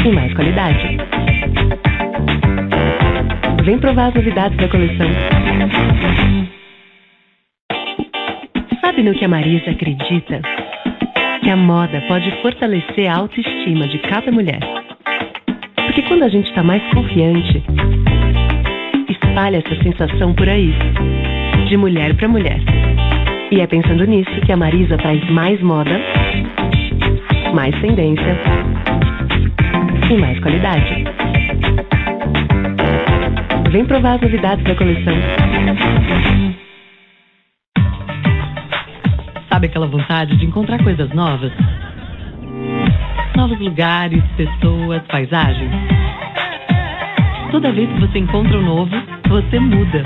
e mais qualidade. Vem provar as novidades da coleção. Sabe no que a Marisa acredita? Que a moda pode fortalecer a autoestima de cada mulher. Porque quando a gente está mais confiante, espalha essa sensação por aí, de mulher para mulher. E é pensando nisso que a Marisa traz mais moda, mais tendência e mais qualidade. Vem provar as novidades da coleção. Sabe aquela vontade de encontrar coisas novas? Novos lugares, pessoas, paisagens. Toda vez que você encontra um novo, você muda.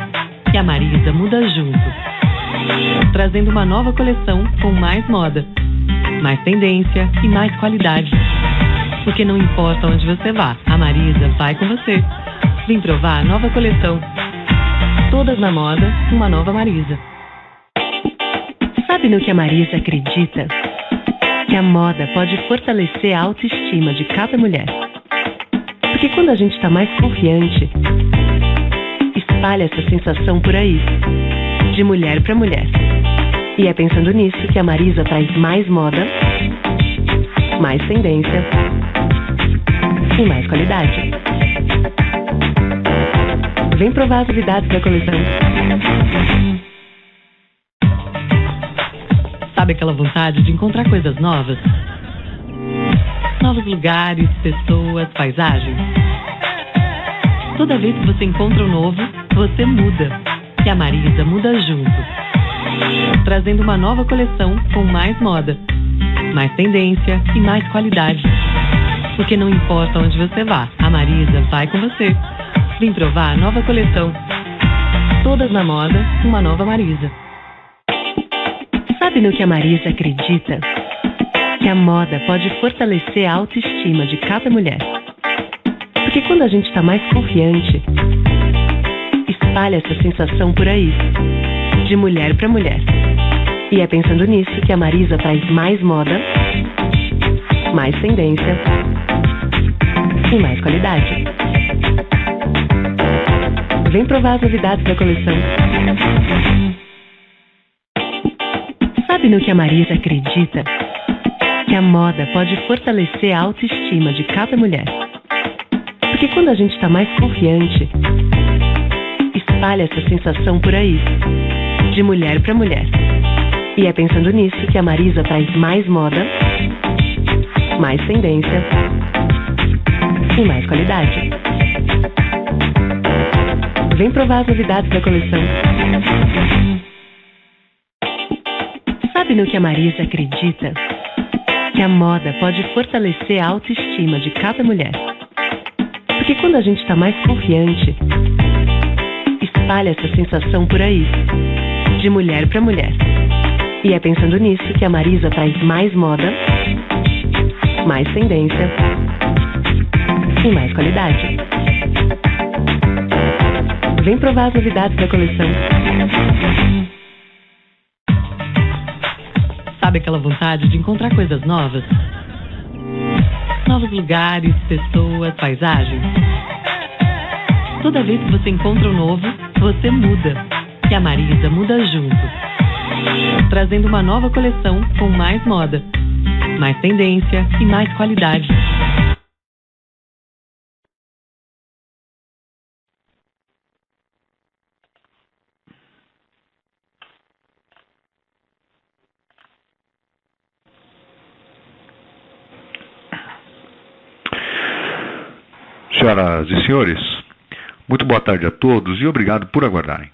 E a Marisa muda junto. Trazendo uma nova coleção com mais moda, mais tendência e mais qualidade. Porque não importa onde você vá, a Marisa vai com você. Vem provar a nova coleção. Todas na moda, uma nova Marisa. Sabe no que a Marisa acredita? Que a moda pode fortalecer a autoestima de cada mulher. Porque quando a gente está mais confiante, espalha essa sensação por aí, de mulher para mulher. E é pensando nisso que a Marisa traz mais moda, mais tendência e mais qualidade. Vem provar as novidades da coleção. Sabe aquela vontade de encontrar coisas novas? Novos lugares, pessoas, paisagens. Toda vez que você encontra um novo, você muda. E a Marisa muda junto. Trazendo uma nova coleção com mais moda, mais tendência e mais qualidade. Porque não importa onde você vá, a Marisa vai com você. Vem provar a nova coleção. Todas na moda, uma nova Marisa. Sabe no que a Marisa acredita? Que a moda pode fortalecer a autoestima de cada mulher. Porque quando a gente está mais confiante, espalha essa sensação por aí, de mulher para mulher. E é pensando nisso que a Marisa traz mais moda, mais tendência e mais qualidade. Vem provar as novidades da coleção. Sabe no que a Marisa acredita? Que a moda pode fortalecer a autoestima de cada mulher. Porque quando a gente está mais confiante, espalha essa sensação por aí, de mulher para mulher. E é pensando nisso que a Marisa traz mais moda, mais tendência e mais qualidade. Vem provar as novidades da coleção. Sabe no que a Marisa acredita? Que a moda pode fortalecer a autoestima de cada mulher. Porque quando a gente está mais confiante, espalha essa sensação por aí, de mulher para mulher. E é pensando nisso que a Marisa traz mais moda, mais tendência e mais qualidade. Vem provar as novidades da coleção. Sabe aquela vontade de encontrar coisas novas? Novos lugares, pessoas, paisagens. Toda vez que você encontra um novo, você muda. E a Marisa muda junto. Trazendo uma nova coleção com mais moda, mais tendência e mais qualidade. Senhoras e senhores, muito boa tarde a todos e obrigado por aguardarem.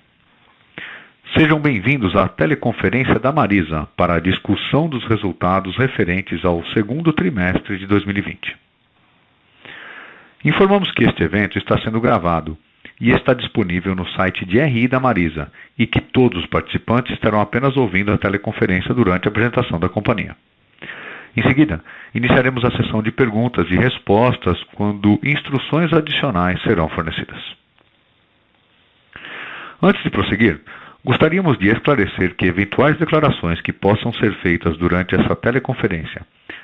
Sejam bem-vindos à teleconferência da Marisa para a discussão dos resultados referentes ao segundo trimestre de 2020. Informamos que este evento está sendo gravado e está disponível no site de RI da Marisa e que todos os participantes estarão apenas ouvindo a teleconferência durante a apresentação da companhia. Em seguida, iniciaremos a sessão de perguntas e respostas quando instruções adicionais serão fornecidas. Antes de prosseguir, gostaríamos de esclarecer que eventuais declarações que possam ser feitas durante essa teleconferência,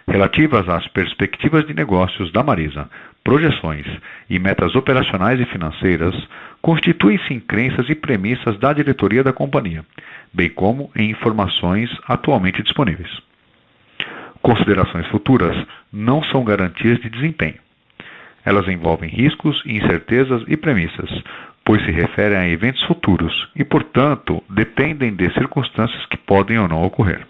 relativas às perspectivas de negócios da Marisa projeções e metas operacionais e financeiras constituem-se em crenças e premissas da diretoria da companhia, bem como em informações atualmente disponíveis. Considerações futuras não são garantias de desempenho. Elas envolvem riscos, incertezas e premissas, pois se referem a eventos futuros e, portanto, dependem de circunstâncias que podem ou não ocorrer.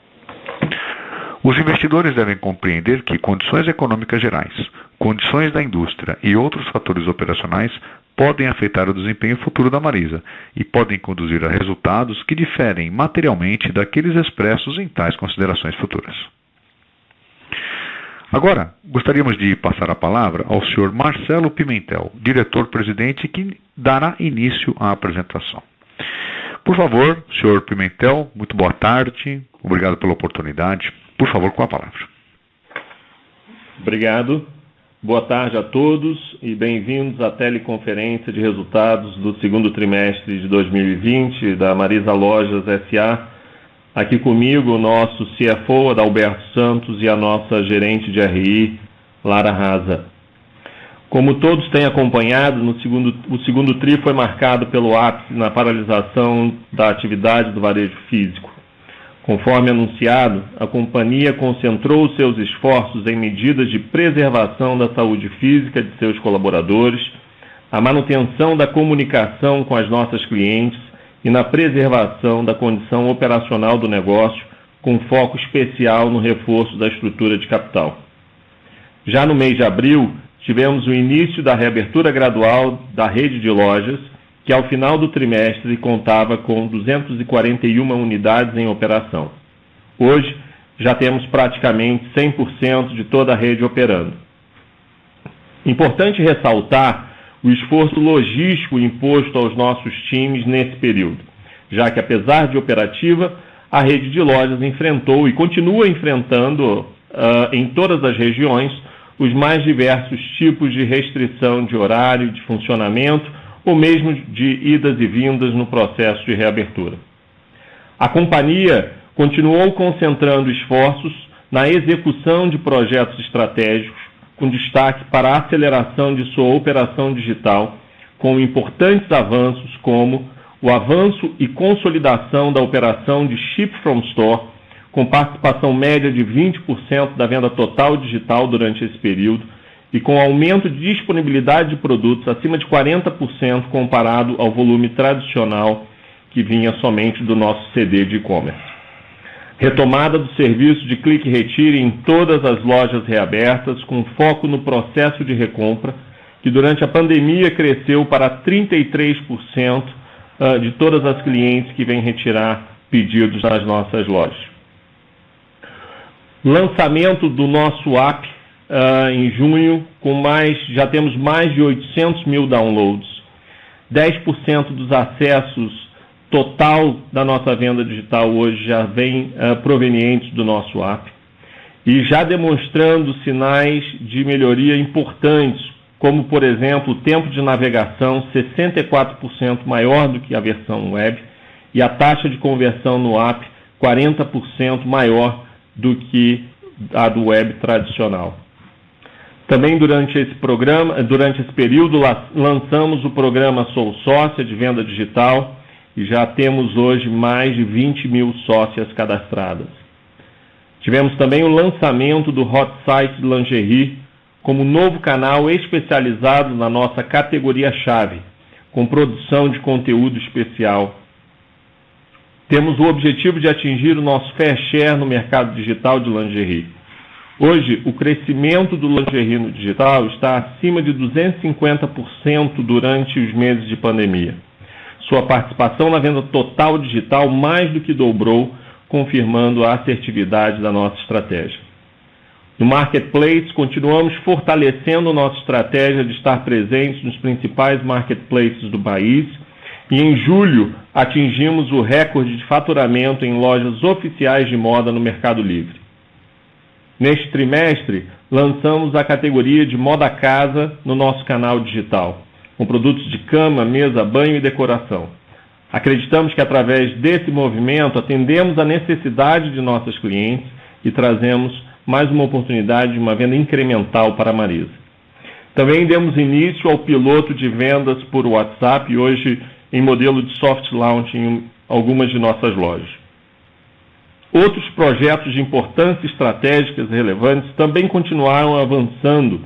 Os investidores devem compreender que condições econômicas gerais, condições da indústria e outros fatores operacionais podem afetar o desempenho futuro da Marisa e podem conduzir a resultados que diferem materialmente daqueles expressos em tais considerações futuras. Agora, gostaríamos de passar a palavra ao Sr. Marcelo Pimentel, diretor-presidente, que dará início à apresentação. Por favor, Sr. Pimentel, muito boa tarde, obrigado pela oportunidade. Por favor, com a palavra. Obrigado. Boa tarde a todos e bem-vindos à teleconferência de resultados do segundo trimestre de 2020 da Marisa Lojas S.A., aqui comigo o nosso CFO, Adalberto Santos, e a nossa gerente de RI, Lara Raza. Como todos têm acompanhado, o segundo TRI foi marcado pelo ápice na paralisação da atividade do varejo físico. Conforme anunciado, a companhia concentrou seus esforços em medidas de preservação da saúde física de seus colaboradores, a manutenção da comunicação com as nossas clientes, e na preservação da condição operacional do negócio, com foco especial no reforço da estrutura de capital. Já no mês de abril, tivemos o início da reabertura gradual da rede de lojas, que ao final do trimestre contava com 241 unidades em operação. Hoje, já temos praticamente 100% de toda a rede operando. Importante ressaltar o esforço logístico imposto aos nossos times nesse período, já que, apesar de operativa, a rede de lojas enfrentou e continua enfrentando, em todas as regiões, os mais diversos tipos de restrição de horário, de funcionamento, ou mesmo de idas e vindas no processo de reabertura. A companhia continuou concentrando esforços na execução de projetos estratégicos, com destaque para a aceleração de sua operação digital, com importantes avanços como o avanço e consolidação da operação de Ship from Store, com participação média de 20% da venda total digital durante esse período e com aumento de disponibilidade de produtos acima de 40% comparado ao volume tradicional que vinha somente do nosso CD de e-commerce. Retomada do serviço de clique e retire em todas as lojas reabertas, com foco no processo de recompra, que durante a pandemia cresceu para 33% de todas as clientes que vêm retirar pedidos nas nossas lojas. Lançamento do nosso app em junho, já temos mais de 800 mil downloads, 10% dos acessos total da nossa venda digital hoje já vem provenientes do nosso app e já demonstrando sinais de melhoria importantes, como, por exemplo, o tempo de navegação 64% maior do que a versão web e a taxa de conversão no app 40% maior do que a do web tradicional. Também durante esse período, lançamos o programa Sou Sócia de venda digital, e já temos hoje mais de 20 mil sócias cadastradas. Tivemos também o lançamento do Hot Site de Lingerie como novo canal especializado na nossa categoria-chave, com produção de conteúdo especial. Temos o objetivo de atingir o nosso fair share no mercado digital de lingerie. Hoje, o crescimento do lingerie no digital está acima de 250% durante os meses de pandemia. Sua participação na venda total digital mais do que dobrou, confirmando a assertividade da nossa estratégia. No Marketplace, continuamos fortalecendo nossa estratégia de estar presentes nos principais marketplaces do país e, em julho, atingimos o recorde de faturamento em lojas oficiais de moda no Mercado Livre. Neste trimestre, lançamos a categoria de Moda Casa no nosso canal digital, com produtos de cama, mesa, banho e decoração. Acreditamos que através desse movimento atendemos a necessidade de nossos clientes e trazemos mais uma oportunidade de uma venda incremental para a Marisa. Também demos início ao piloto de vendas por WhatsApp, hoje em modelo de soft launch em algumas de nossas lojas. Outros projetos de importância estratégicas e relevantes também continuaram avançando,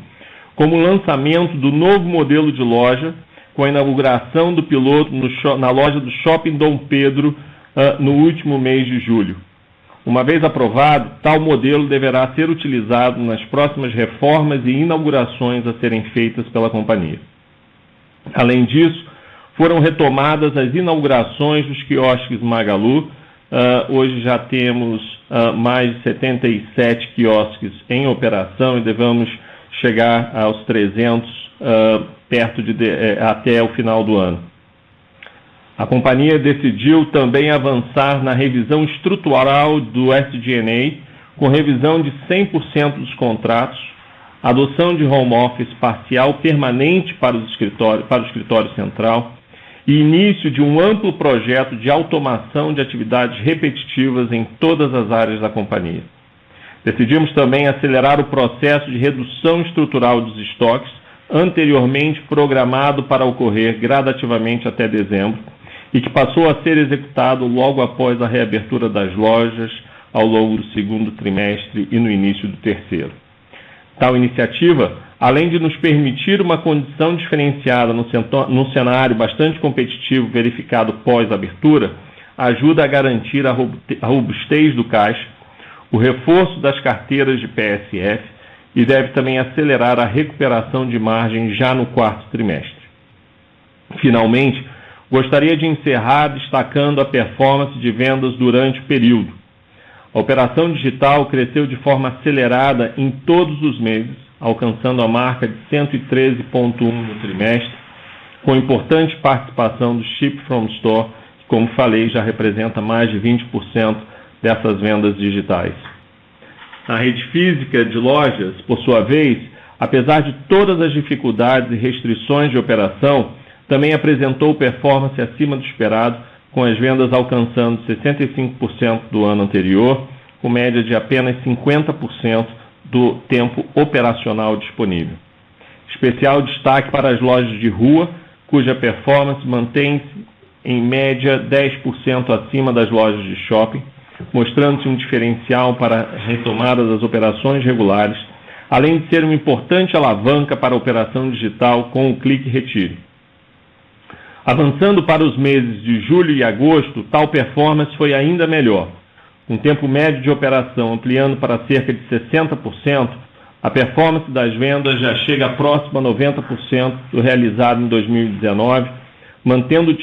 como o lançamento do novo modelo de loja, com a inauguração do piloto na loja do Shopping Dom Pedro no último mês de julho. Uma vez aprovado, tal modelo deverá ser utilizado nas próximas reformas e inaugurações a serem feitas pela companhia. Além disso, foram retomadas as inaugurações dos quiosques Magalu. Hoje já temos mais de 77 quiosques em operação e devemos chegar aos 300 até o final do ano. A companhia decidiu também avançar na revisão estrutural do SG&A, com revisão de 100% dos contratos, adoção de home office parcial permanente para o escritório central e início de um amplo projeto de automação de atividades repetitivas em todas as áreas da companhia. Decidimos também acelerar o processo de redução estrutural dos estoques, anteriormente programado para ocorrer gradativamente até dezembro, e que passou a ser executado logo após a reabertura das lojas, ao longo do segundo trimestre e no início do terceiro. Tal iniciativa, além de nos permitir uma condição diferenciada num cenário bastante competitivo verificado pós-abertura, ajuda a garantir a robustez do caixa, o reforço das carteiras de PSF e deve também acelerar a recuperação de margem já no quarto trimestre. Finalmente, gostaria de encerrar destacando a performance de vendas durante o período. A operação digital cresceu de forma acelerada em todos os meses, alcançando a marca de 113,1 no trimestre, com importante participação do Ship from Store, que, como falei, já representa mais de 20% dessas vendas digitais. A rede física de lojas, por sua vez, apesar de todas as dificuldades e restrições de operação, também apresentou performance acima do esperado, com as vendas alcançando 65% do ano anterior, com média de apenas 50% do tempo operacional disponível. Especial destaque para as lojas de rua, cuja performance mantém-se em média 10% acima das lojas de shopping, mostrando-se um diferencial para a retomada das operações regulares, além de ser uma importante alavanca para a operação digital com o clique retire. Avançando para os meses de julho e agosto, tal performance foi ainda melhor. Com tempo médio de operação ampliando para cerca de 60%, a performance das vendas já chega próxima a 90% do realizado em 2019, mantendo o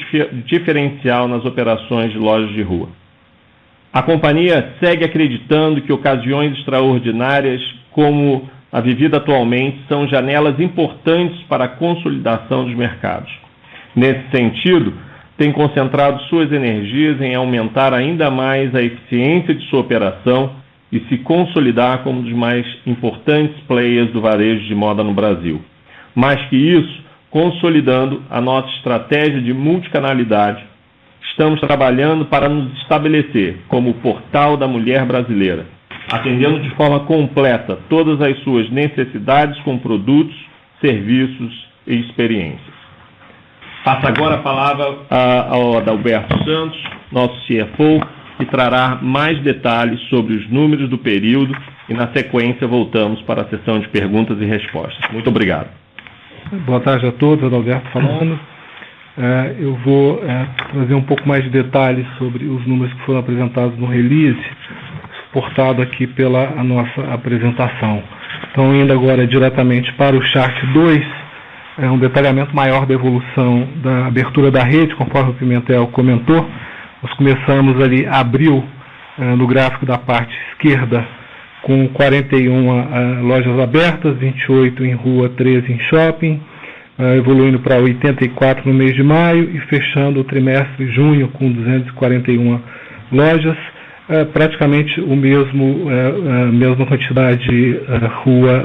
diferencial nas operações de lojas de rua. A companhia segue acreditando que ocasiões extraordinárias, como a vivida atualmente, são janelas importantes para a consolidação dos mercados. Nesse sentido, tem concentrado suas energias em aumentar ainda mais a eficiência de sua operação e se consolidar como um dos mais importantes players do varejo de moda no Brasil. Mais que isso, consolidando a nossa estratégia de multicanalidade, estamos trabalhando para nos estabelecer como o portal da mulher brasileira, atendendo de forma completa todas as suas necessidades com produtos, serviços e experiências. Passo agora a palavra ao Adalberto Santos, nosso CFO, que trará mais detalhes sobre os números do período e, na sequência, voltamos para a sessão de perguntas e respostas. Muito obrigado. Boa tarde a todos, Adalberto falando. Eu vou trazer um pouco mais de detalhes sobre os números que foram apresentados no release, suportado aqui pela a nossa apresentação. Então, indo agora diretamente para o chart 2, um detalhamento maior da evolução da abertura da rede, conforme o Pimentel comentou. Nós começamos ali abril, no gráfico da parte esquerda, com 41 lojas abertas, 28 em rua, 13 em shopping, evoluindo para 84 no mês de maio e fechando o trimestre junho com 241 lojas, praticamente o mesmo, a mesma quantidade de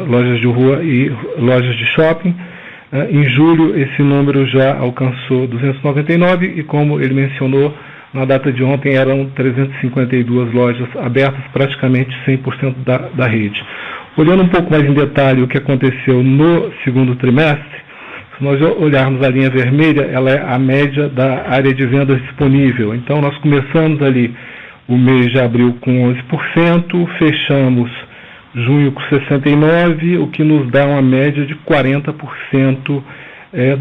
lojas de rua e lojas de shopping. Em julho, esse número já alcançou 299 e, como ele mencionou, na data de ontem eram 352 lojas abertas, praticamente 100% da rede. Olhando um pouco mais em detalhe o que aconteceu no segundo trimestre, se nós olharmos a linha vermelha, ela é a média da área de vendas disponível. Então, nós começamos ali o mês de abril com 11%, fechamos junho com 69%, o que nos dá uma média de 40%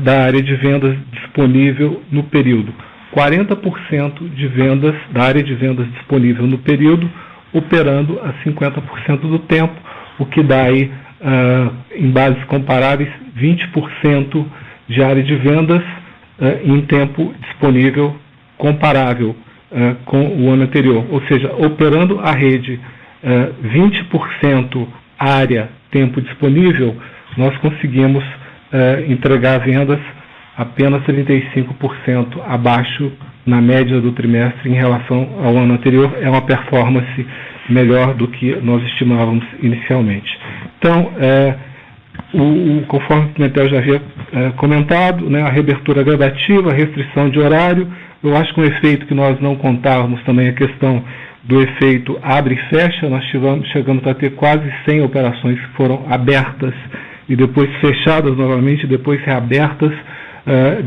da área de vendas disponível no período. 40% de vendas, da área de vendas disponível no período, operando a 50% do tempo, o que dá aí, em bases comparáveis, 20% de área de vendas em tempo disponível comparável com o ano anterior. Ou seja, operando a rede 20% área tempo disponível, nós conseguimos entregar vendas apenas 35% abaixo na média do trimestre em relação ao ano anterior. É uma performance melhor do que nós estimávamos inicialmente. Então, conforme o Pimentel já havia comentado, né, a reabertura gradativa, a restrição de horário, eu acho que um efeito que nós não contávamos também é a questão do efeito abre e fecha. Nós chegamos a ter quase 100 operações que foram abertas e depois fechadas novamente, depois reabertas.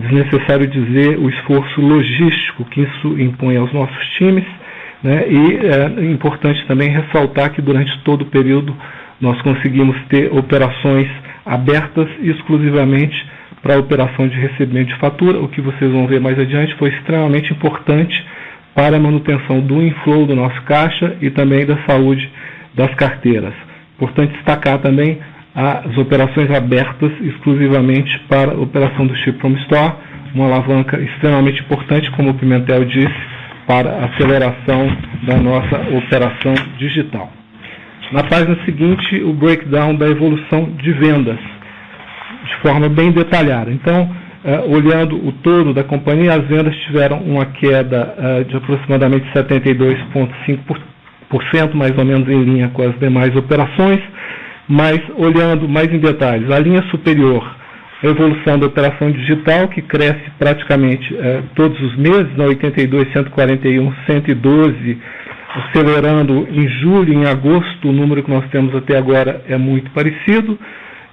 Desnecessário dizer o esforço logístico que isso impõe aos nossos times, né? E é importante também ressaltar que durante todo o período nós conseguimos ter operações abertas exclusivamente para a operação de recebimento de fatura. O que vocês vão ver mais adiante foi extremamente importante para a manutenção do inflow do nosso caixa e também da saúde das carteiras. Importante destacar também as operações abertas exclusivamente para a operação do Ship from Store, uma alavanca extremamente importante, como o Pimentel disse, para a aceleração da nossa operação digital. Na página seguinte, o breakdown da evolução de vendas, de forma bem detalhada. Então, olhando o todo da companhia, as vendas tiveram uma queda de aproximadamente 72,5%, mais ou menos em linha com as demais operações. Mas, olhando mais em detalhes, a linha superior, a evolução da operação digital, que cresce praticamente todos os meses, na 82, 141, 112, acelerando em julho e em agosto. O número que nós temos até agora é muito parecido.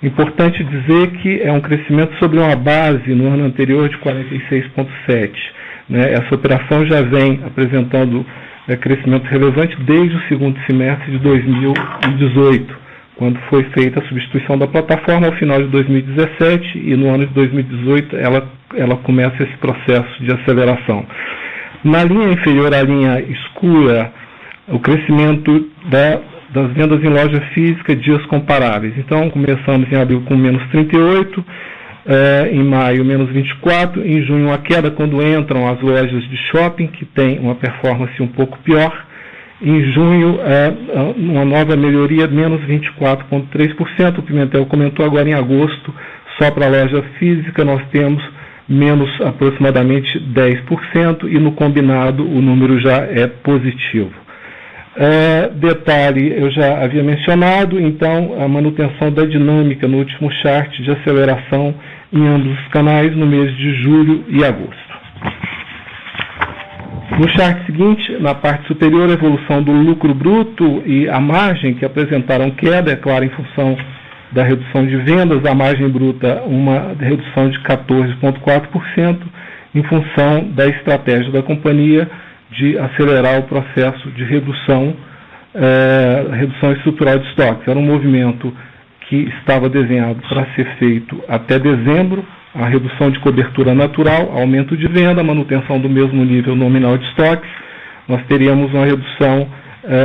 Importante dizer que é um crescimento sobre uma base no ano anterior de 46,7. Né? Essa operação já vem apresentando crescimento relevante desde o segundo semestre de 2018. Quando foi feita a substituição da plataforma ao final de 2017, e no ano de 2018 ela começa esse processo de aceleração. Na linha inferior, a linha escura, o crescimento das vendas em loja física, dias comparáveis. Então, começamos em abril com menos 38, em maio menos 24, em junho uma queda quando entram as lojas de shopping, que tem uma performance um pouco pior. Em junho, uma nova melhoria, menos 24,3%. O Pimentel comentou agora em agosto, só para a loja física, nós temos menos aproximadamente 10%, e no combinado o número já é positivo. Detalhe, eu já havia mencionado, então, a manutenção da dinâmica no último chart de aceleração em ambos os canais no mês de julho e agosto. No chart seguinte, na parte superior, a evolução do lucro bruto e a margem, que apresentaram queda, é claro, em função da redução de vendas. A margem bruta, uma redução de 14,4%, em função da estratégia da companhia de acelerar o processo de redução estrutural de estoques. Era um movimento que estava desenhado para ser feito até dezembro. A redução de cobertura natural, aumento de venda, manutenção do mesmo nível nominal de estoques. Nós teríamos uma redução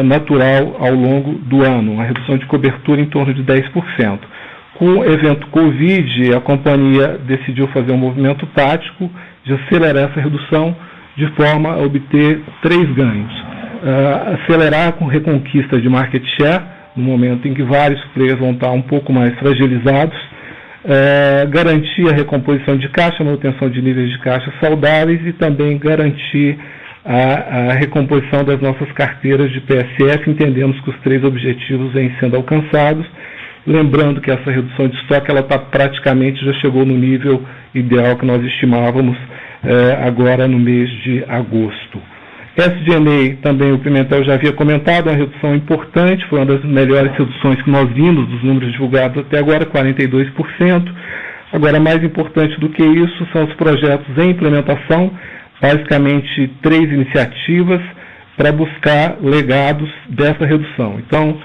natural ao longo do ano, uma redução de cobertura em torno de 10%. Com o evento Covid, a companhia decidiu fazer um movimento tático de acelerar essa redução de forma a obter 3 ganhos. Acelerar com reconquista de market share, no momento em que vários players vão estar um pouco mais fragilizados. Garantir a recomposição de caixa, manutenção de níveis de caixa saudáveis, e também garantir a recomposição das nossas carteiras de PSF. Entendemos que os 3 objetivos vêm sendo alcançados. Lembrando que essa redução de estoque ela praticamente já chegou no nível ideal que nós estimávamos agora no mês de agosto. SG&A, também o Pimentel já havia comentado, é uma redução importante, foi uma das melhores reduções que nós vimos dos números divulgados até agora, 42%. Agora, mais importante do que isso são os projetos em implementação, basicamente 3 iniciativas para buscar legados dessa redução. Então,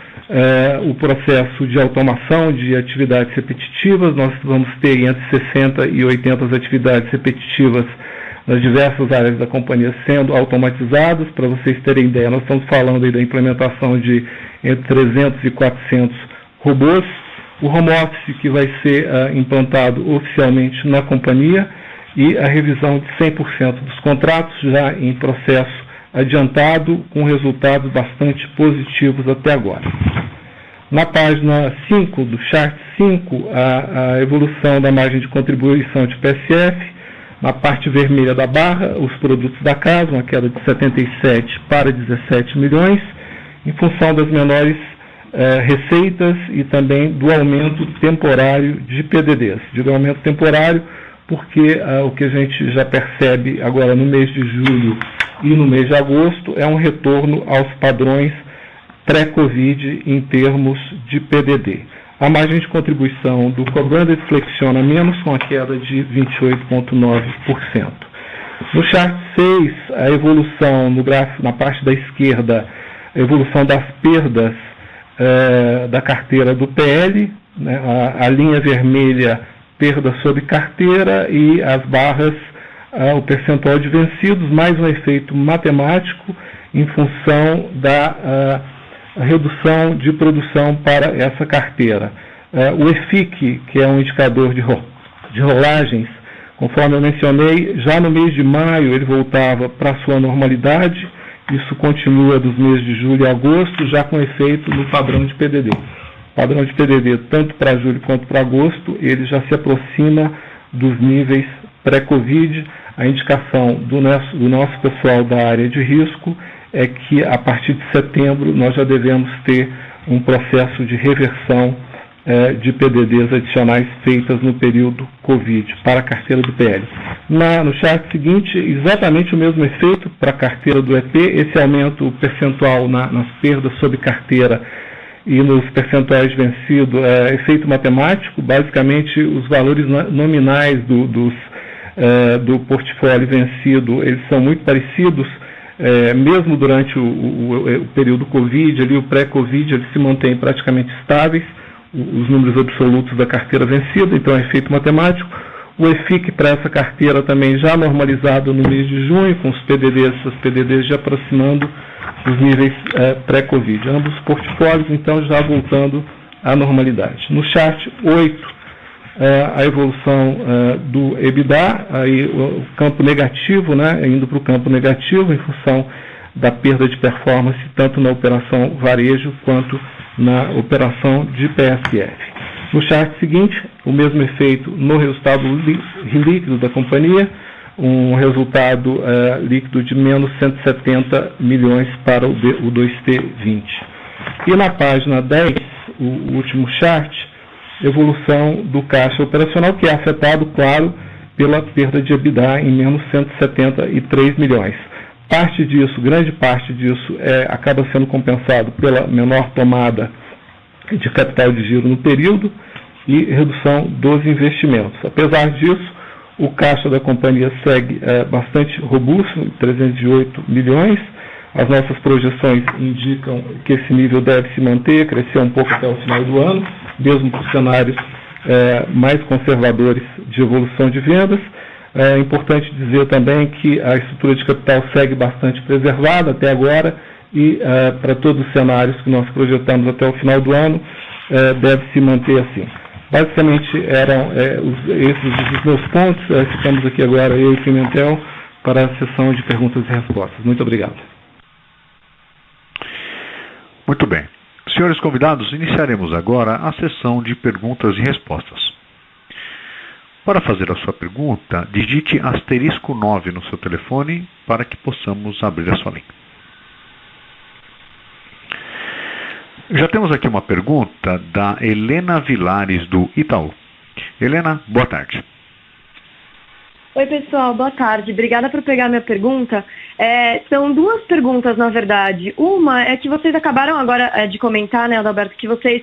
o processo de automação de atividades repetitivas, nós vamos ter entre 60 e 80 atividades repetitivas nas diversas áreas da companhia sendo automatizadas. Para vocês terem ideia, nós estamos falando aí da implementação de entre 300 e 400 robôs. O home office que vai ser implantado oficialmente na companhia e a revisão de 100% dos contratos já em processo adiantado, com resultados bastante positivos até agora. Na página 5 do chart 5, a evolução da margem de contribuição de PSF. Na parte vermelha da barra, os produtos da casa, uma queda de 77 para 17 milhões, em função das menores receitas e também do aumento temporário de PDDs. Digo aumento temporário porque o que a gente já percebe agora no mês de julho e no mês de agosto é um retorno aos padrões pré-Covid em termos de PDD. A margem de contribuição do Cobranded flexiona menos, com a queda de 28,9%. No chart 6, a evolução no gráfico, na parte da esquerda, a evolução das perdas da carteira do PL, né, a linha vermelha, perda sobre carteira, e as barras, o percentual de vencidos, mais um efeito matemático em função da redução de produção para essa carteira. O EFIC, que é um indicador de rolagens, conforme eu mencionei, já no mês de maio ele voltava para a sua normalidade. Isso continua dos meses de julho e agosto, já com efeito no padrão de PDD. O padrão de PDD, tanto para julho quanto para agosto, ele já se aproxima dos níveis pré-Covid. A indicação do nosso pessoal da área de risco é que a partir de setembro nós já devemos ter um processo de reversão de PDDs adicionais feitas no período Covid para a carteira do PL. No chart seguinte, exatamente o mesmo efeito para a carteira do EP, esse aumento percentual nas perdas sobre carteira e nos percentuais de vencido é efeito matemático. Basicamente, os valores nominais do portfólio vencido, eles são muito parecidos. Mesmo durante o período Covid, ali, o pré-Covid, eles se mantêm praticamente estáveis, os números absolutos da carteira vencida, então é efeito matemático. O EFIC para essa carteira também já normalizado no mês de junho, com os PDDs já aproximando os níveis pré-Covid. Ambos os portfólios, então, já voltando à normalidade. No chart 8, a evolução do EBITDA, aí o campo negativo, né, indo para o campo negativo em função da perda de performance tanto na operação varejo quanto na operação de PSF. No chart seguinte, o mesmo efeito no resultado líquido da companhia, um resultado líquido de menos 170 milhões para o 2T20. E na página 10, o último chart, evolução do caixa operacional, que é afetado, claro, pela perda de EBITDA em menos 173 milhões. Parte disso, grande parte disso, acaba sendo compensado pela menor tomada de capital de giro no período e redução dos investimentos. Apesar disso, o caixa da companhia segue bastante robusto, 308 milhões. As nossas projeções indicam que esse nível deve se manter, crescer um pouco até o final do ano, mesmo com cenários mais conservadores de evolução de vendas. É importante dizer também que a estrutura de capital segue bastante preservada até agora e para todos os cenários que nós projetamos até o final do ano, deve se manter assim. Basicamente eram esses os meus pontos. Ficamos aqui agora, eu e Pimentel, para a sessão de perguntas e respostas. Muito obrigado. Muito bem. Senhores convidados, iniciaremos agora a sessão de perguntas e respostas. Para fazer a sua pergunta, digite *9 no seu telefone para que possamos abrir a sua linha. Já temos aqui uma pergunta da Helena Vilares, do Itaú. Helena, boa tarde. Oi, pessoal, boa tarde. Obrigada por pegar minha pergunta. São duas perguntas, na verdade. Uma é que vocês acabaram agora de comentar, né, Adalberto, que vocês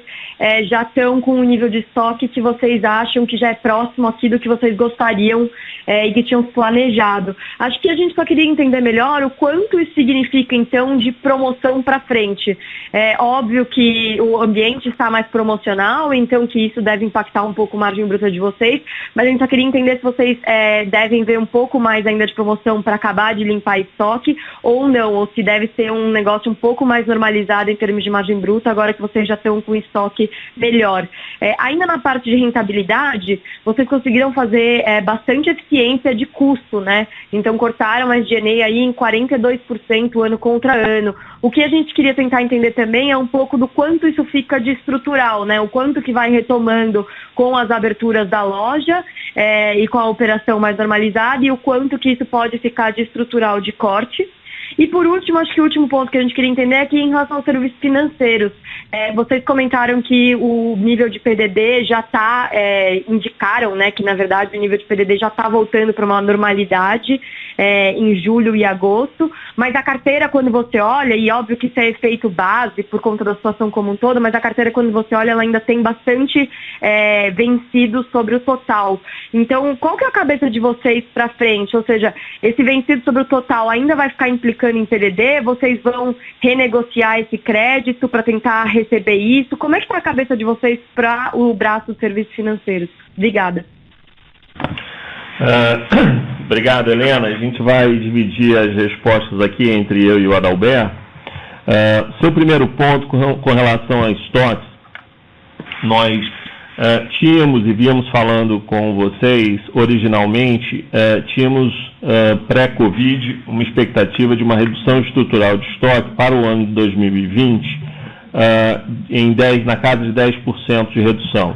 já estão com um nível de estoque que vocês acham que já é próximo aqui do que vocês gostariam e que tinham planejado. Acho que a gente só queria entender melhor o quanto isso significa, então, de promoção para frente. É óbvio que o ambiente está mais promocional, então que isso deve impactar um pouco a margem bruta de vocês, mas a gente só queria entender se vocês devem ver um pouco mais ainda de promoção para acabar de limpar estoque ou não, ou se deve ser um negócio um pouco mais normalizado em termos de margem bruta, agora que vocês já estão com estoque melhor. Ainda na parte de rentabilidade, vocês conseguiram fazer bastante eficiência de custo, né? Então cortaram a SG&A aí em 42% ano contra ano. O que a gente queria tentar entender também é um pouco do quanto isso fica de estrutural, né? O quanto que vai retomando com as aberturas da loja e com a operação mais normalizada e o quanto que isso pode ficar de estrutural de corte. E por último, acho que o último ponto que a gente queria entender é que em relação aos serviços financeiros, vocês comentaram que o nível de PDD já está, indicaram, né, que na verdade o nível de PDD já está voltando para uma normalidade em julho e agosto, mas a carteira quando você olha, e óbvio que isso é efeito base por conta da situação como um todo, mas a carteira quando você olha ela ainda tem bastante vencido sobre o total. Então, qual que é a cabeça de vocês para frente? Ou seja, esse vencido sobre o total ainda vai ficar implicando em PDD? Vocês vão renegociar esse crédito para tentar receber isso? Como é que está a cabeça de vocês para o braço de serviços financeiros? Obrigada. Obrigado, Helena. A gente vai dividir as respostas aqui entre eu e o Adalberto. Seu primeiro ponto com relação a estoques, nós tínhamos e víamos falando com vocês originalmente, tínhamos pré-Covid uma expectativa de uma redução estrutural de estoque para o ano de 2020 na casa de 10% de redução.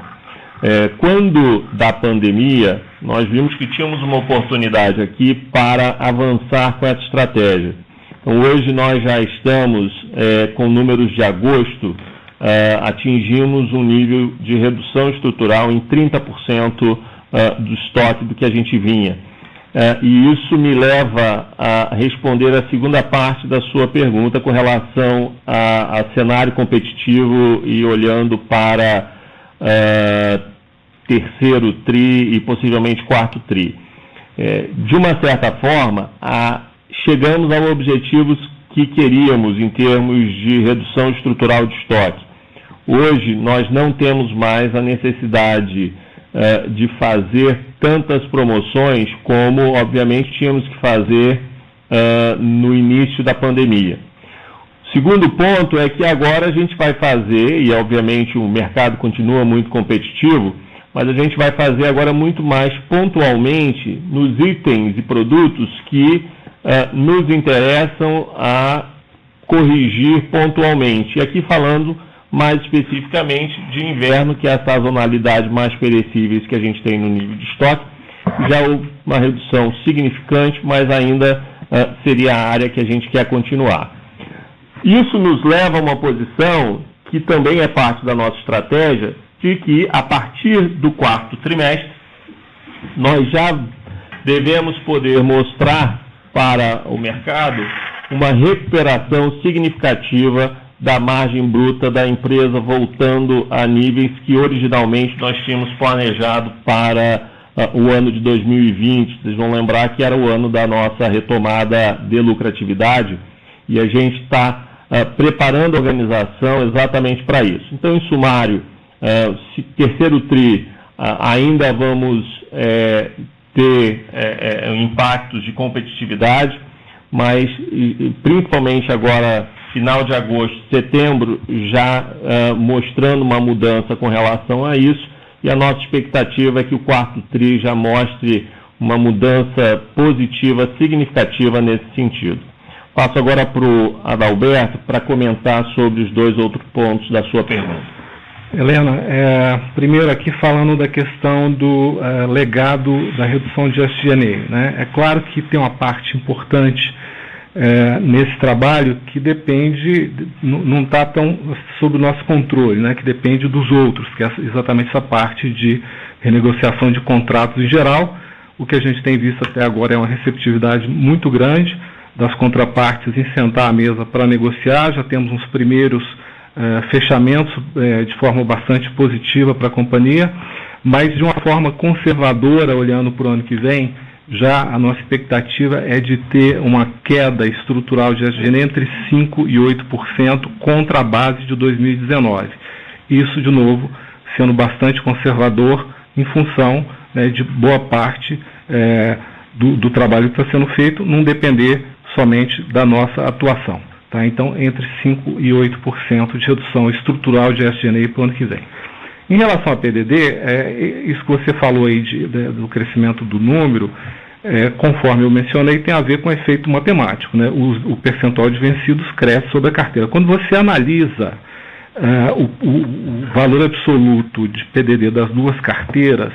Quando da pandemia, nós vimos que tínhamos uma oportunidade aqui para avançar com essa estratégia. Então, hoje nós já estamos com números de agosto, atingimos um nível de redução estrutural em 30% do estoque do que a gente vinha. E isso me leva a responder a segunda parte da sua pergunta com relação a cenário competitivo e olhando para terceiro TRI e possivelmente quarto TRI. De uma certa forma, chegamos aos objetivos que queríamos em termos de redução estrutural de estoque. Hoje, nós não temos mais a necessidade de fazer tantas promoções como, obviamente, tínhamos que fazer no início da pandemia. Segundo ponto é que agora a gente vai fazer, e obviamente o mercado continua muito competitivo, mas a gente vai fazer agora muito mais pontualmente nos itens e produtos que nos interessam a corrigir pontualmente. E aqui falando mais especificamente de inverno, que é a sazonalidade mais perecíveis que a gente tem no nível de estoque. Já houve uma redução significante, mas ainda seria a área que a gente quer continuar. Isso nos leva a uma posição que também é parte da nossa estratégia, de que a partir do quarto trimestre, nós já devemos poder mostrar para o mercado uma recuperação significativa da margem bruta da empresa, voltando a níveis que originalmente nós tínhamos planejado para o ano de 2020. Vocês vão lembrar que era o ano da nossa retomada de lucratividade e a gente está preparando a organização exatamente para isso. Então, em sumário, terceiro TRI, ainda vamos ter impactos de competitividade, mas principalmente agora, final de agosto, setembro, já mostrando uma mudança com relação a isso, e a nossa expectativa é que o quarto TRI já mostre uma mudança positiva, significativa nesse sentido. Passo agora para o Adalberto para comentar sobre os dois outros pontos da sua pergunta. Helena, primeiro aqui falando da questão do legado da redução de SG&A, né? É claro que tem uma parte importante nesse trabalho que depende, não está tão sob o nosso controle, né? Que depende dos outros, que é exatamente essa parte de renegociação de contratos em geral, O que a gente tem visto até agora é uma receptividade muito grande das contrapartes em sentar à mesa para negociar. Já temos uns primeiros fechamentos de forma bastante positiva para a companhia, mas de uma forma conservadora, olhando para o ano que vem, já a nossa expectativa é de ter uma queda estrutural de SG&A entre 5% e 8% contra a base de 2019. Isso, de novo, sendo bastante conservador em função de boa parte do trabalho que está sendo feito, não depender somente da nossa atuação. Tá? Então, entre 5% e 8% de redução estrutural de SG&A para o ano que vem. Em relação a PDD, isso que você falou aí do crescimento do número, conforme eu mencionei, tem a ver com efeito matemático, né? O percentual de vencidos cresce sobre a carteira. Quando você analisa o valor absoluto de PDD das duas carteiras,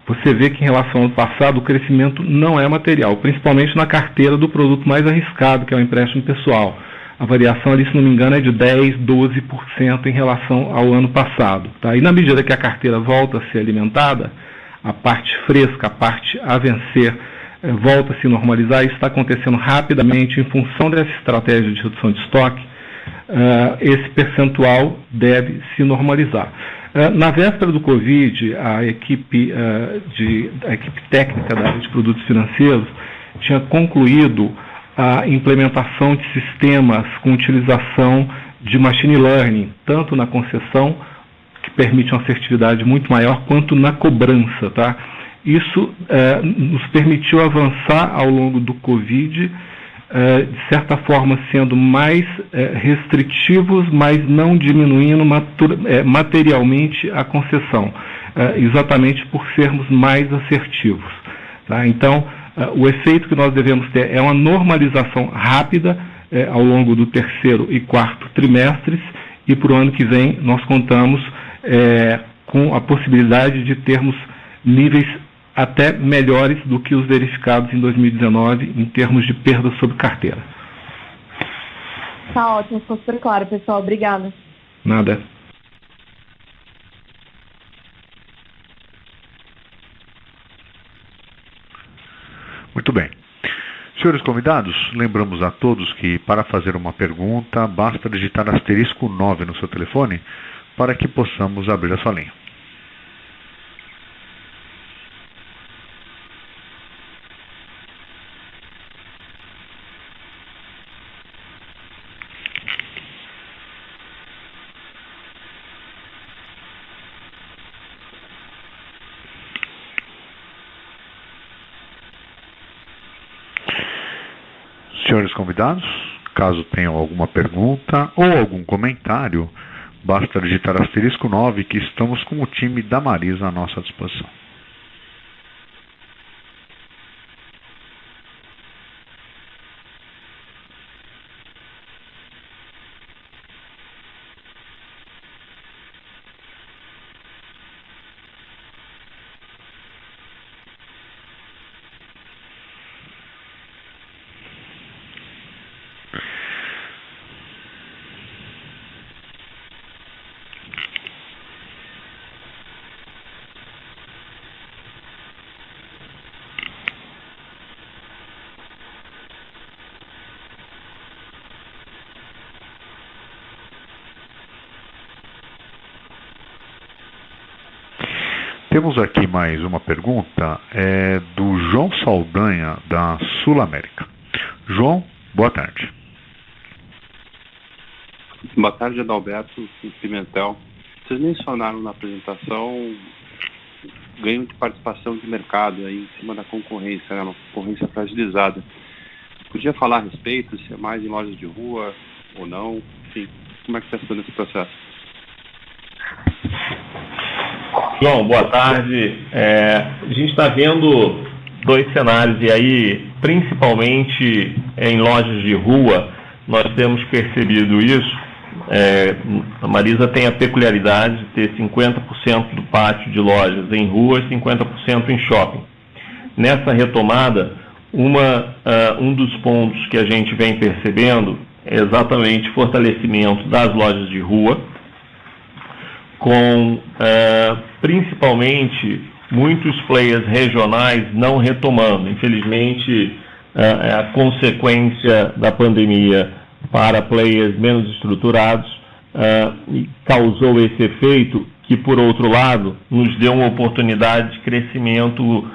você vê que em relação ao ano passado o crescimento não é material, principalmente na carteira do produto mais arriscado, que é o empréstimo pessoal. A variação ali, se não me engano, é de 10%, 12% em relação ao ano passado. Tá? E na medida que a carteira volta a ser alimentada, a parte fresca, a parte a vencer, volta a se normalizar. Isso está acontecendo rapidamente em função dessa estratégia de redução de estoque. Esse percentual deve se normalizar. Na véspera do Covid, a equipe técnica da área de produtos financeiros tinha concluído a implementação de sistemas com utilização de machine learning, tanto na concessão, que permite uma assertividade muito maior, quanto na cobrança. Tá? Isso nos permitiu avançar ao longo do Covid, de certa forma sendo mais restritivos, mas não diminuindo materialmente a concessão, exatamente por sermos mais assertivos. Tá? Então, o efeito que nós devemos ter é uma normalização rápida ao longo do terceiro e quarto trimestres, e para o ano que vem nós contamos com a possibilidade de termos níveis até melhores do que os verificados em 2019 em termos de perda sobre carteira. Tá ótimo, ficou super claro, pessoal. Obrigada. Nada. Muito bem. Senhores convidados, lembramos a todos que para fazer uma pergunta basta digitar *9 no seu telefone para que possamos abrir a sua linha. Senhores convidados, caso tenham alguma pergunta ou algum comentário, basta digitar *9 que estamos com o time da Marisa à nossa disposição. Temos aqui mais uma pergunta, do João Saldanha, da Sul América. João, boa tarde. Boa tarde, Adalberto e Pimentel. Vocês mencionaram na apresentação ganho de participação de mercado aí em cima da concorrência, né, uma concorrência fragilizada. Podia falar a respeito, se é mais em lojas de rua ou não? Enfim, como é que está sendo esse processo? João, boa tarde. A gente está vendo dois cenários, e aí, principalmente em lojas de rua, nós temos percebido isso. A Marisa tem a peculiaridade de ter 50% do pátio de lojas em rua e 50% em shopping. Nessa retomada, um dos pontos que a gente vem percebendo é exatamente o fortalecimento das lojas de rua, com principalmente muitos players regionais não retomando. Infelizmente, a consequência da pandemia para players menos estruturados causou esse efeito que, por outro lado, nos deu uma oportunidade de crescimento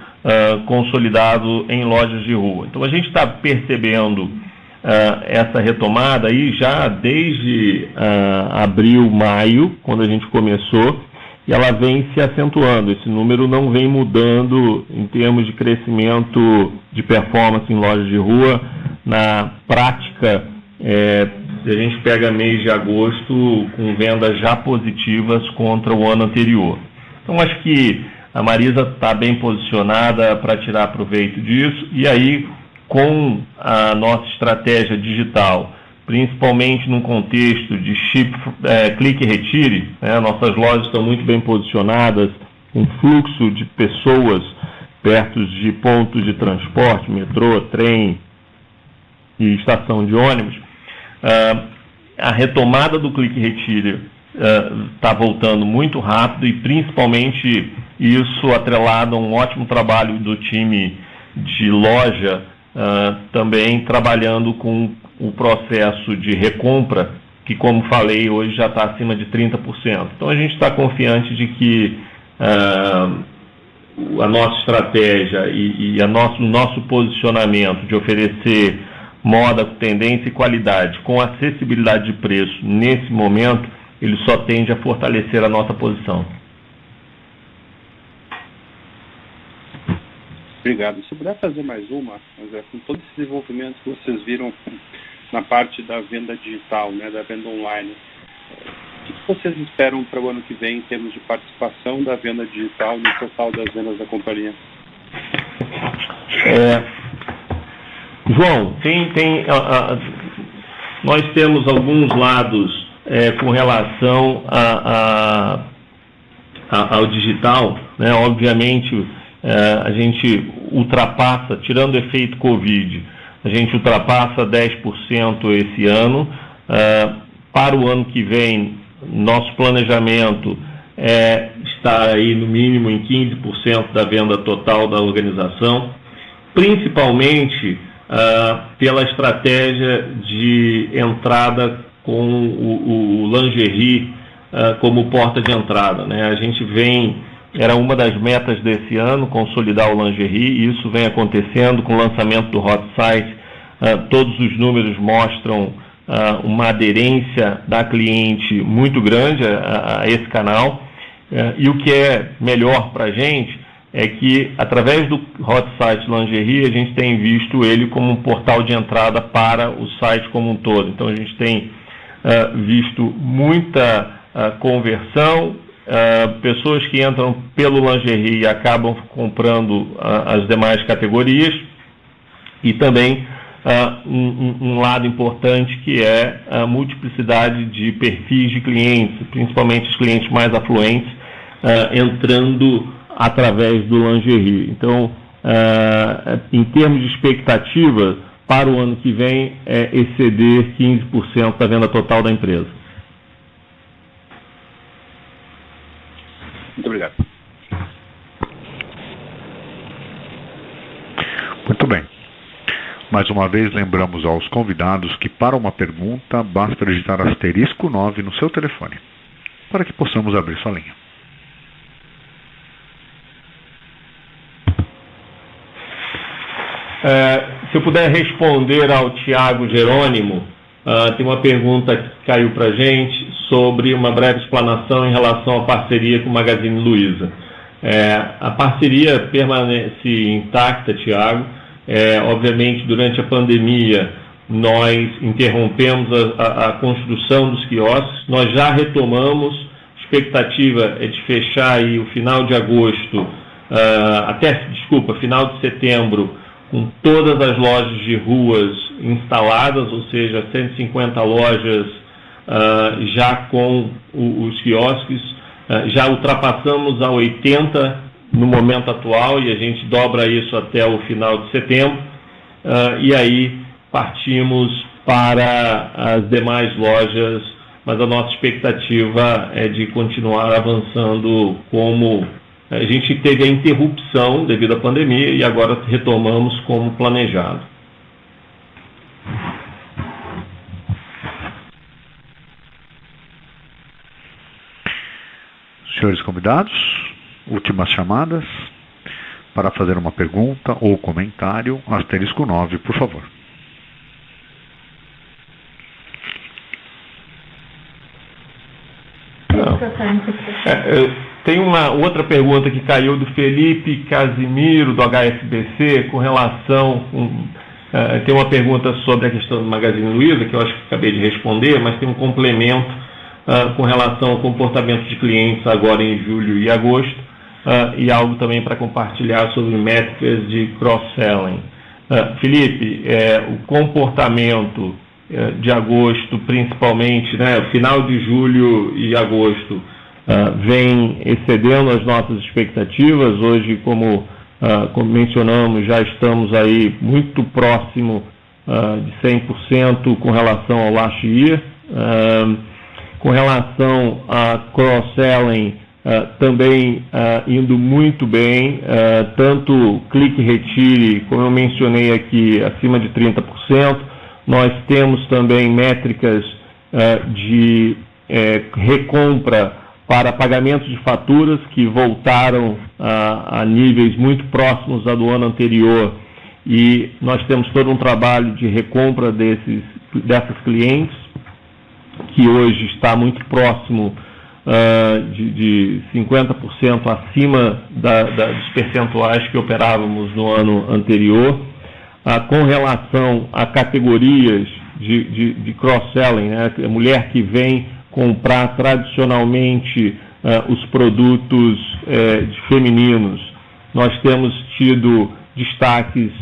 consolidado em lojas de rua. Então, a gente está percebendo essa retomada aí já desde abril, maio, quando a gente começou, e ela vem se acentuando. Esse número não vem mudando em termos de crescimento de performance em lojas de rua. Na prática, se a gente pega mês de agosto com vendas já positivas contra o ano anterior. Então, acho que a Marisa está bem posicionada para tirar proveito disso, e aí, com a nossa estratégia digital, principalmente num contexto de clique e retire, né? Nossas lojas estão muito bem posicionadas, com fluxo de pessoas perto de pontos de transporte, metrô, trem e estação de ônibus. A retomada do clique e retire está voltando muito rápido, e principalmente isso atrelado a um ótimo trabalho do time de loja, também trabalhando com o processo de recompra, que, como falei, hoje já está acima de 30%. Então, a gente está confiante de que a nossa estratégia e o nosso posicionamento de oferecer moda, tendência e qualidade com acessibilidade de preço nesse momento, ele só tende a fortalecer a nossa posição. Obrigado. Se puder fazer mais uma, André, com todo esse desenvolvimento que vocês viram na parte da venda digital, né, da venda online, o que vocês esperam para o ano que vem em termos de participação da venda digital no total das vendas da companhia? João, nós temos alguns lados com relação ao digital, né? Obviamente, a gente ultrapassa, tirando o efeito Covid, a gente ultrapassa 10% esse ano. Para o ano que vem, nosso planejamento está aí no mínimo em 15% da venda total da organização, principalmente pela estratégia de entrada com o lingerie como porta de entrada, né? A gente era uma das metas desse ano, consolidar o lingerie, e isso vem acontecendo com o lançamento do Hot Site. Todos os números mostram uma aderência da cliente muito grande a esse canal, e o que é melhor para a gente é que, através do Hot Site Lingerie, a gente tem visto ele como um portal de entrada para o site como um todo. Então, a gente tem visto muita conversão, pessoas que entram pelo lingerie e acabam comprando as demais categorias, e também um lado importante que é a multiplicidade de perfis de clientes, principalmente os clientes mais afluentes, entrando através do lingerie. Então, em termos de expectativa, para o ano que vem, exceder 15% da venda total da empresa. Muito obrigado. Muito bem. Mais uma vez, lembramos aos convidados que, para uma pergunta, basta digitar *9 no seu telefone, para que possamos abrir sua linha. Se eu puder responder ao Tiago Jerônimo, tem uma pergunta que caiu para a gente sobre uma breve explanação em relação à parceria com o Magazine Luiza. A parceria permanece intacta, Tiago. Obviamente, durante a pandemia, nós interrompemos a construção dos quiosques. Nós já retomamos. A expectativa é de fechar aí o final de agosto, final de setembro, com todas as lojas de ruas instaladas, ou seja, 150 lojas já com os quiosques. Já ultrapassamos a 80 no momento atual, e a gente dobra isso até o final de setembro, e aí partimos para as demais lojas, mas a nossa expectativa é de continuar avançando como A gente teve a interrupção devido à pandemia e agora retomamos como planejado. Senhores convidados, últimas chamadas para fazer uma pergunta ou comentário, asterisco 9, por favor. Tem uma outra pergunta que caiu do Felipe Casimiro, do HSBC, com relação... tem uma pergunta sobre a questão do Magazine Luiza, que eu acho que acabei de responder, mas tem um complemento com relação ao comportamento de clientes agora em julho e agosto, e algo também para compartilhar sobre métricas de cross-selling. Felipe, o comportamento de agosto, principalmente, né, final de julho e agosto, vem excedendo as nossas expectativas. Hoje, como mencionamos, já estamos aí muito próximo de 100% com relação ao last year. Com relação a cross-selling, também indo muito bem, tanto clique e retire, como eu mencionei aqui, acima de 30%. Nós temos também métricas de recompra para pagamentos de faturas que voltaram a níveis muito próximos a do ano anterior, e nós temos todo um trabalho de recompra dessas clientes, que hoje está muito próximo de 50% acima dos percentuais que operávamos no ano anterior. Com relação a categorias de cross-selling, né, a mulher que vem comprar tradicionalmente os produtos femininos, nós temos tido destaques,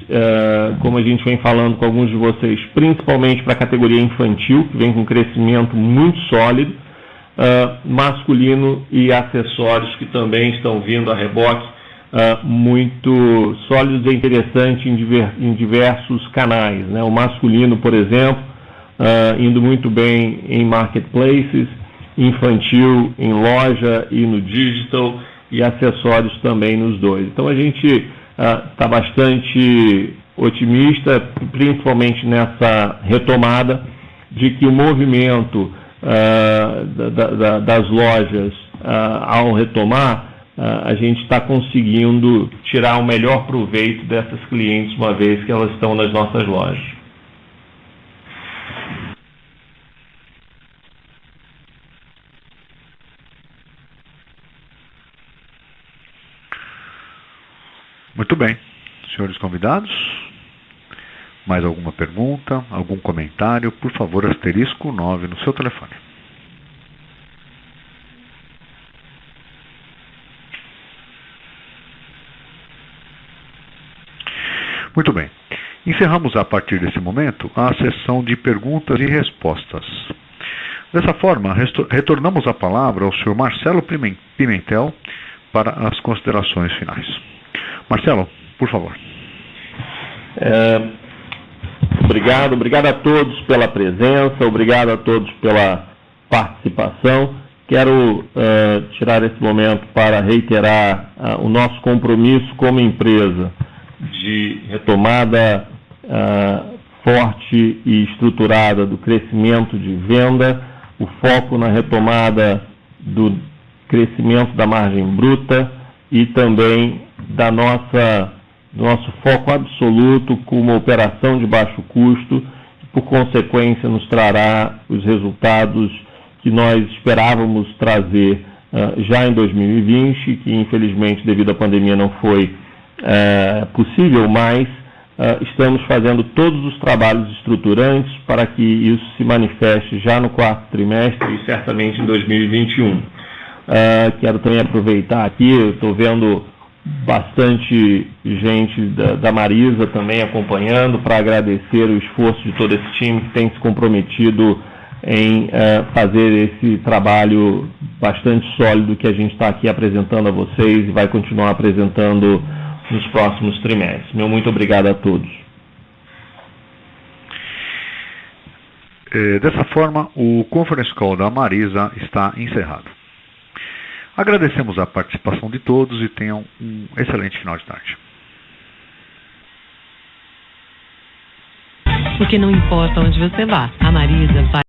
como a gente vem falando com alguns de vocês, principalmente para a categoria infantil, que vem com um crescimento muito sólido, masculino e acessórios, que também estão vindo a reboque, muito sólidos e interessantes em diversos canais, né? O masculino, por exemplo, indo muito bem em marketplaces, infantil em loja e no digital, e acessórios também nos dois. Então a gente está bastante otimista, principalmente nessa retomada, de que o movimento das lojas ao retomar, a gente está conseguindo tirar o melhor proveito dessas clientes, uma vez que elas estão nas nossas lojas. Muito bem. Senhores convidados, mais alguma pergunta, algum comentário? Por favor, asterisco 9 no seu telefone. Muito bem. Encerramos a partir desse momento a sessão de perguntas e respostas. Dessa forma, retornamos a palavra ao senhor Marcelo Pimentel para as considerações finais. Marcelo, por favor. Obrigado a todos pela presença, obrigado a todos pela participação. Quero tirar esse momento para reiterar o nosso compromisso como empresa de retomada forte e estruturada do crescimento de venda, o foco na retomada do crescimento da margem bruta e também do nosso foco absoluto com uma operação de baixo custo, que por consequência nos trará os resultados que nós esperávamos trazer já em 2020, que infelizmente devido à pandemia não foi possível, mas estamos fazendo todos os trabalhos estruturantes para que isso se manifeste já no quarto trimestre e certamente em 2021. Quero também aproveitar aqui, eu estou vendo bastante gente da Marisa também acompanhando, para agradecer o esforço de todo esse time que tem se comprometido em fazer esse trabalho bastante sólido que a gente está aqui apresentando a vocês e vai continuar apresentando nos próximos trimestres. Meu muito obrigado a todos. Dessa forma, o Conference Call da Marisa está encerrado. Agradecemos a participação de todos e tenham um excelente final de tarde. Porque não importa onde você vá, a Marisa vai